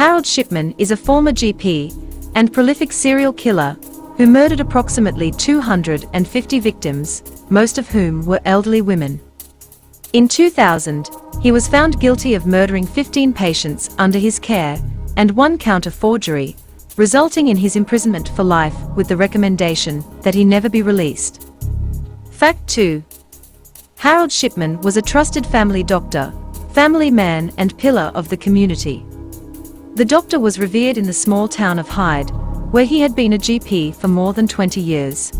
Harold Shipman is a former GP and prolific serial killer who murdered approximately 250 victims, most of whom were elderly women. In 2000, he was found guilty of murdering 15 patients under his care and 1 count of forgery, resulting in his imprisonment for life with the recommendation that he never be released. Fact 2. Harold Shipman was a trusted family doctor, family man and pillar of the community. The doctor was revered in the small town of Hyde, where he had been a GP for more than 20 years.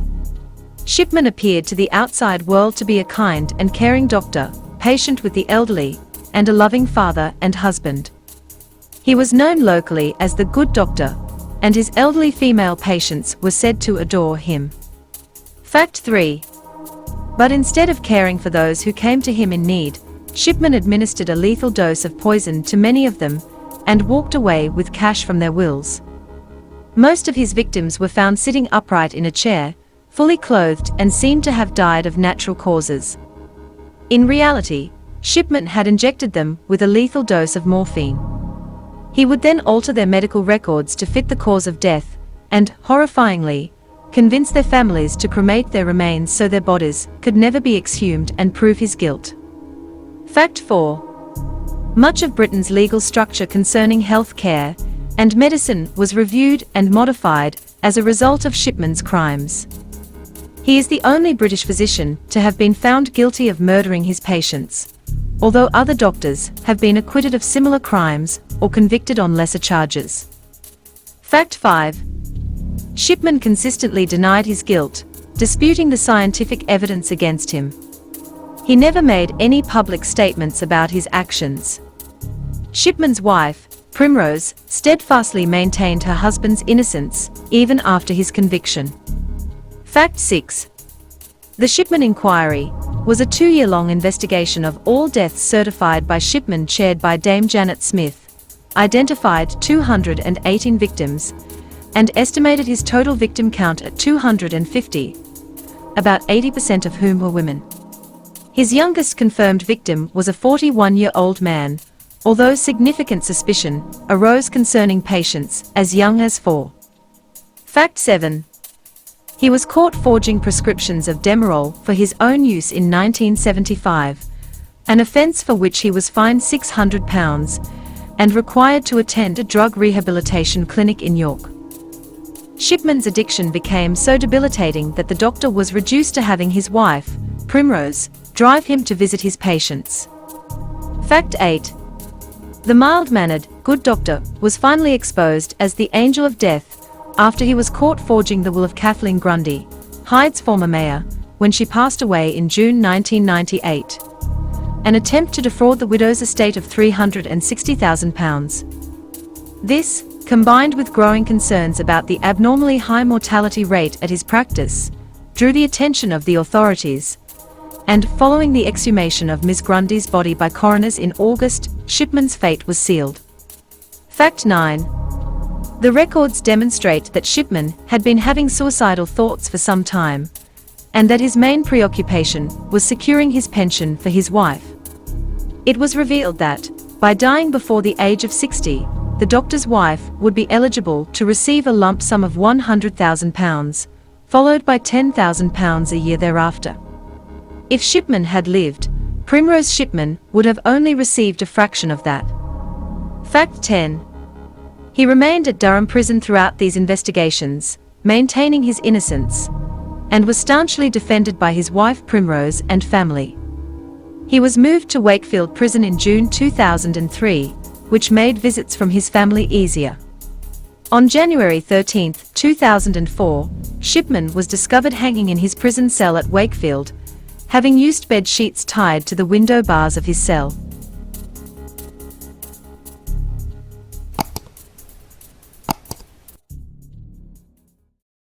Shipman appeared to the outside world to be a kind and caring doctor, patient with the elderly, and a loving father and husband. He was known locally as the Good Doctor, and his elderly female patients were said to adore him. Fact 3. But instead of caring for those who came to him in need, Shipman administered a lethal dose of poison to many of them, and walked away with cash from their wills. Most of his victims were found sitting upright in a chair, fully clothed, and seemed to have died of natural causes. In reality, Shipman had injected them with a lethal dose of morphine. He would then alter their medical records to fit the cause of death, and, horrifyingly, convince their families to cremate their remains so their bodies could never be exhumed and prove his guilt. Fact 4. Much of Britain's legal structure concerning health care and medicine was reviewed and modified as a result of Shipman's crimes. He is the only British physician to have been found guilty of murdering his patients, although other doctors have been acquitted of similar crimes or convicted on lesser charges. Fact 5. Shipman consistently denied his guilt, disputing the scientific evidence against him. He never made any public statements about his actions. Shipman's wife, Primrose, steadfastly maintained her husband's innocence, even after his conviction. Fact 6. The Shipman Inquiry was a 2-year-long investigation of all deaths certified by Shipman, chaired by Dame Janet Smith, identified 218 victims, and estimated his total victim count at 250, about 80% of whom were women. His youngest confirmed victim was a 41-year-old man, although significant suspicion arose concerning patients as young as 4. Fact 7. He was caught forging prescriptions of Demerol for his own use in 1975, an offence for which he was fined £600 and required to attend a drug rehabilitation clinic in York. Shipman's addiction became so debilitating that the doctor was reduced to having his wife, Primrose, drive him to visit his patients. Fact 8. The mild-mannered, good doctor was finally exposed as the angel of death after he was caught forging the will of Kathleen Grundy, Hyde's former mayor, when she passed away in June 1998. An attempt to defraud the widow's estate of £360,000. This, combined with growing concerns about the abnormally high mortality rate at his practice, drew the attention of the authorities, and following the exhumation of Ms. Grundy's body by coroners in August, Shipman's fate was sealed. Fact 9. The records demonstrate that Shipman had been having suicidal thoughts for some time, and that his main preoccupation was securing his pension for his wife. It was revealed that, by dying before the age of 60, the doctor's wife would be eligible to receive a lump sum of £100,000, followed by £10,000 a year thereafter. If Shipman had lived, Primrose Shipman would have only received a fraction of that. Fact 10. He remained at Durham Prison throughout these investigations, maintaining his innocence, and was staunchly defended by his wife Primrose and family. He was moved to Wakefield Prison in June 2003, which made visits from his family easier. On January 13, 2004, Shipman was discovered hanging in his prison cell at Wakefield, having used bed sheets tied to the window bars of his cell.